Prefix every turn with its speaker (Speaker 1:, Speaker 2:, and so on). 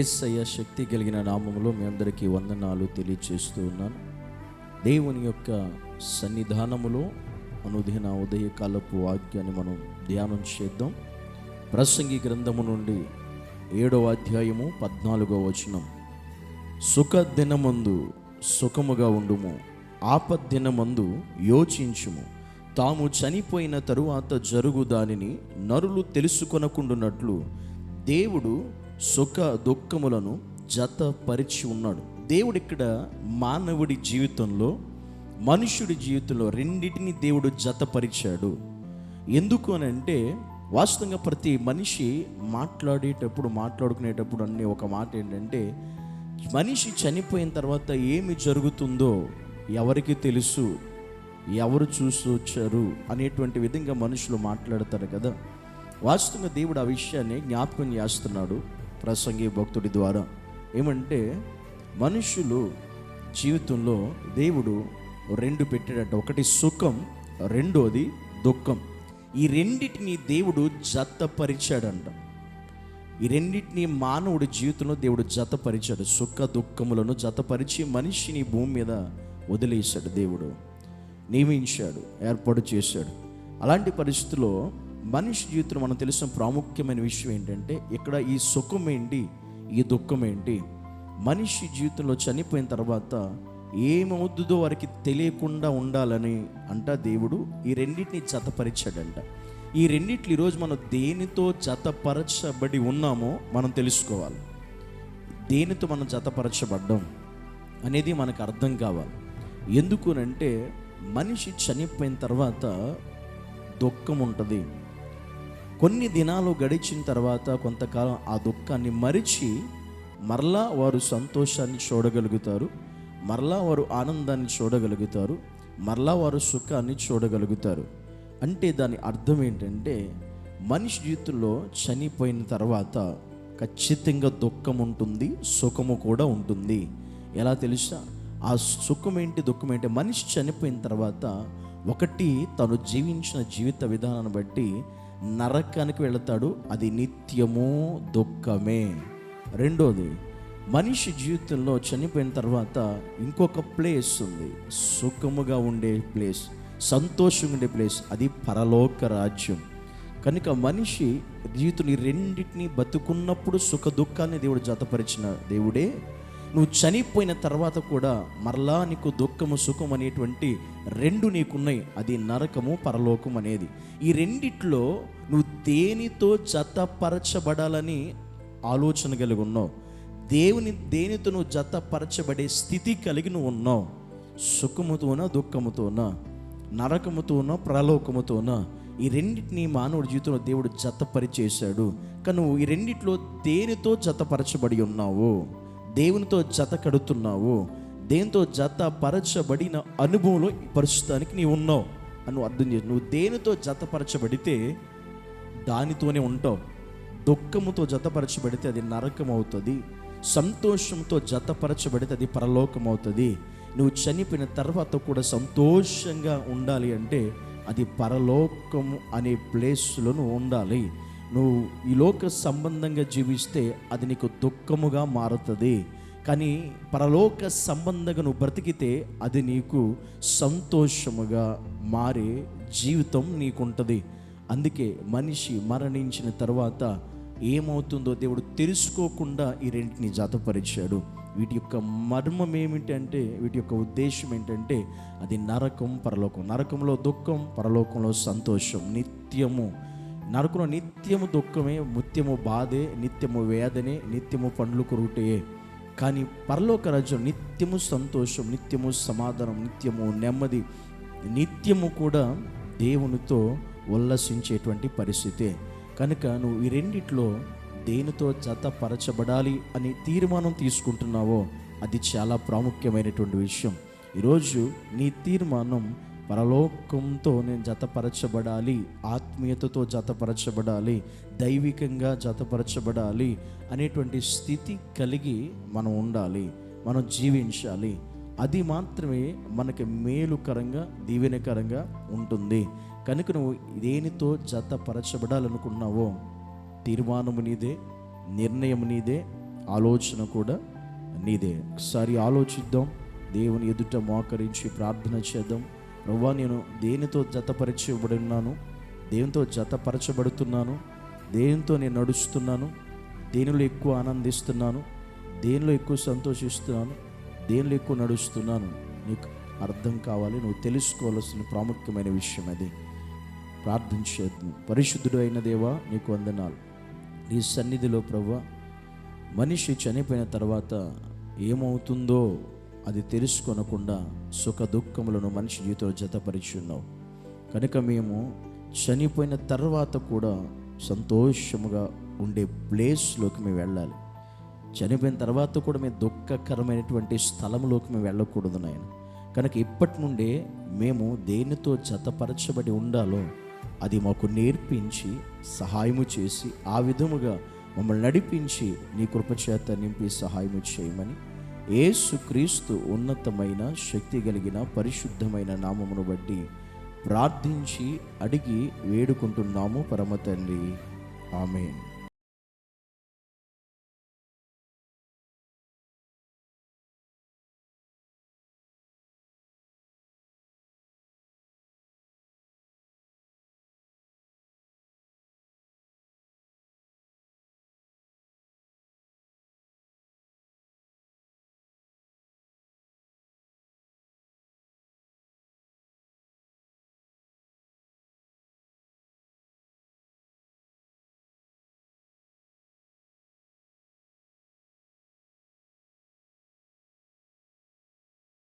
Speaker 1: యేసయ్య శక్తి కలిగిన నామములో మీ అందరికీ వందనాలు తెలియచేస్తూ ఉన్నాను. దేవుని యొక్క సన్నిధానములో అనుదిన ఉదయకాలపు వాక్యాన్ని మనం ధ్యానం చేద్దాం. ప్రసంగి గ్రంథము నుండి 7వ అధ్యాయము 14వ వచనం. సుఖ దినమందు సుఖముగా ఉండుము, ఆపద్దినమందు యోచించుము. తాము చనిపోయిన తరువాత జరుగు దానిని నరులు తెలుసుకొనకుండునట్లు దేవుడు సుఖ దుఃఖములను జతపరిచి ఉన్నాడు. దేవుడు ఇక్కడ మానవుడి జీవితంలో, మనుషుడి జీవితంలో రెండింటిని దేవుడు జతపరిచాడు. ఎందుకు అని అంటే, వాస్తవంగా ప్రతి మనిషి మాట్లాడుకునేటప్పుడు అన్నీ ఒక మాట ఏంటంటే, మనిషి చనిపోయిన తర్వాత ఏమి జరుగుతుందో ఎవరికి తెలుసు, ఎవరు చూసి వచ్చారు అనేటువంటి విధంగా మనుషులు మాట్లాడతారు కదా. వాస్తవంగా దేవుడు ఆ విషయాన్ని జ్ఞాపకం చేస్తున్నాడు ప్రసంగి భక్తుడి ద్వారా. ఏమంటే, మనుషులు జీవితంలో దేవుడు రెండు పెట్టాడంట. ఒకటి సుఖం, రెండోది దుఃఖం. ఈ రెండింటిని దేవుడు జతపరిచాడంట. ఈ రెండింటిని మానవుడి జీవితంలో దేవుడు జతపరిచాడు. సుఖ దుఃఖములను జతపరిచి మనిషిని భూమి మీద వదిలేశాడు. దేవుడు నియమించాడు, ఏర్పాటు చేశాడు. అలాంటి పరిస్థితుల్లో మనిషి జీవితంలో మనం తెలిసిన ప్రాముఖ్యమైన విషయం ఏంటంటే, ఇక్కడ ఈ సుఖం ఏంటి, ఈ దుఃఖం ఏంటి. మనిషి జీవితంలో చనిపోయిన తర్వాత ఏమవుతుందో వారికి తెలియకుండా ఉండాలని అంట దేవుడు ఈ రెండింటిని జతపరిచాడంట. ఈ రెండిట్లు ఈరోజు మనం దేనితో జతపరచబడి ఉన్నామో మనం తెలుసుకోవాలి. దేనితో మనం జతపరచబడ్డాం అనేది మనకు అర్థం కావాలి. ఎందుకు అంటే, మనిషి చనిపోయిన తర్వాత దుఃఖం ఉంటుంది. కొన్ని దినాలు గడిచిన తర్వాత కొంతకాలం ఆ దుఃఖాన్ని మరిచి మరలా వారు సంతోషాన్ని చూడగలుగుతారు, మరలా వారు ఆనందాన్ని చూడగలుగుతారు, మరలా వారు సుఖాన్ని చూడగలుగుతారు. అంటే దాని అర్థం ఏంటంటే, మనిషి జీవితంలో చనిపోయిన తర్వాత ఖచ్చితంగా దుఃఖం ఉంటుంది, సుఖము కూడా ఉంటుంది. ఎలా తెలుసా? ఆ సుఖం ఏంటి, దుఃఖం ఏంటి? మనిషి చనిపోయిన తర్వాత ఒకటి, తను జీవించిన జీవిత విధానాన్ని బట్టి నరకానికి వెళతాడు, అది నిత్యము దుఃఖమే. రెండోది, మనిషి జీవితంలో చనిపోయిన తర్వాత ఇంకొక ప్లేస్ ఉంది, సుఖముగా ఉండే ప్లేస్, సంతోషంగా ఉండే ప్లేస్, అది పరలోక రాజ్యం. కనుక మనిషి జీవితం ఈ రెండింటిని బతుకున్నప్పుడు సుఖ దుఃఖాన్ని దేవుడు జతపరిచిన దేవుడే, నువ్వు చనిపోయిన తర్వాత కూడా మరలా నీకు దుఃఖము సుఖం అనేటువంటి రెండు నీకున్నాయి. అది నరకము, పరలోకం అనేది. ఈ రెండిట్లో నువ్వు దేనితో జతపరచబడాలని ఆలోచన కలిగి ఉన్నావు, దేనితో నువ్వు జతపరచబడే స్థితి కలిగి నువ్వు ఉన్నావు. సుఖముతోనా, దుఃఖముతోనా, నరకముతోనా, ప్రలోకముతోనా? ఈ రెండింటిని మానవుడి జీవితంలో దేవుడు జతపరిచేశాడు. కానీ నువ్వు ఈ రెండిట్లో దేనితో జతపరచబడి ఉన్నావు, దేవునితో జత కడుతున్నావు, దేనితో జతపరచబడిన అనుభవంలో ఈ పరిస్థితానికి నీవు ఉన్నావు అని అర్థం చేసి, నువ్వు దేనితో జతపరచబడితే దానితోనే ఉంటావు. దుఃఖముతో జతపరచబడితే అది నరకం అవుతుంది, సంతోషంతో జతపరచబడితే అది పరలోకం అవుతుంది. నువ్వు చనిపోయిన తర్వాత కూడా సంతోషంగా ఉండాలి అంటే అది పరలోకము అనే ప్లేస్లో నువ్వు ఉండాలి. నువ్వు ఈ లోక సంబంధంగా జీవిస్తే అది నీకు దుఃఖముగా మారుతుంది. కానీ పరలోక సంబంధంగా నువ్వు బ్రతికితే అది నీకు సంతోషముగా మారే జీవితం నీకుంటుంది. అందుకే మనిషి మరణించిన తర్వాత ఏమవుతుందో దేవుడు తెలుసుకోకుండా ఈ రెంటిని జతపరిచాడు. వీటి యొక్క మర్మం ఏమిటంటే, వీటి యొక్క ఉద్దేశం ఏంటంటే, అది నరకం, పరలోకం. నరకంలో దుఃఖం, పరలోకంలో సంతోషం. నిత్యము నరకంలో నిత్యము దుఃఖమే, నిత్యము బాధే, నిత్యము వేదనే, నిత్యము పండ్లు కొరుటే. కానీ పరలోక రాజ్యం నిత్యము సంతోషం, నిత్యము సమాధానం, నిత్యము నెమ్మది, నిత్యము కూడా దేవునితో ఉల్లసించేటువంటి పరిస్థితే. కనుక నువ్వు ఈ రెండిట్లో దేనితో జతపరచబడాలి అని తీర్మానం తీసుకుంటున్నావో అది చాలా ప్రాముఖ్యమైనటువంటి విషయం. ఈరోజు నీ తీర్మానం పరలోకంతో నేను జతపరచబడాలి, ఆత్మీయతతో జతపరచబడాలి, దైవికంగా జతపరచబడాలి అనేటువంటి స్థితి కలిగి మనం ఉండాలి, మనం జీవించాలి. అది మాత్రమే మనకి మేలుకరంగా, దీవెనకరంగా ఉంటుంది. కనుక నువ్వు దేనితో జతపరచబడాలనుకున్నావో తీర్మానము నీదే, నిర్ణయం నీదే, ఆలోచన కూడా నీదే. ఒకసారి ఆలోచిద్దాం, దేవుని ఎదుట మోకరించి ప్రార్థన చేద్దాం. ప్రభువా, నేను దేనితో జతపరచబడి ఉన్నాను, దేనితో జతపరచబడుతున్నాను, దేనితో నేను నడుస్తున్నాను, దేనిలో ఎక్కువ ఆనందిస్తున్నాను, దేనిలో ఎక్కువ సంతోషిస్తున్నాను, దేనిలో ఎక్కువ నడుస్తున్నాను, నీకు అర్థం కావాలి. నువ్వు తెలుసుకోవాల్సిన ప్రాముఖ్యమైన విషయం అది. ప్రార్థన చేద్దాం. పరిశుద్ధుడు అయిన దేవా, నీకు వందనాలు. నీ సన్నిధిలో ప్రభువా, మనిషి చనిపోయిన తర్వాత ఏమవుతుందో అది తెలుసుకొనకుండా సుఖ దుఃఖములను మనిషి జీవితంలో జతపరిచి ఉన్నావు. కనుక మేము చనిపోయిన తర్వాత కూడా సంతోషముగా ఉండే ప్లేస్లోకి మేము వెళ్ళాలి. చనిపోయిన తర్వాత కూడా మేము దుఃఖకరమైనటువంటి స్థలంలోకి మేము వెళ్ళకూడదు నాయన. కనుక ఇప్పటి నుండే మేము దేనితో జతపరచబడి ఉండాలో అది మాకు నేర్పించి సహాయము చేసి ఆ విధముగా మమ్మల్ని నడిపించి నీ కృపచేత నింపి సహాయము చేయమని యేసుక్రీస్తు ఉన్నతమైన శక్తి కలిగిన పరిశుద్ధమైన నామమును బట్టి ప్రార్థించి అడిగి వేడుకుంటున్నాము పరమ తండ్రి. ఆమేన్.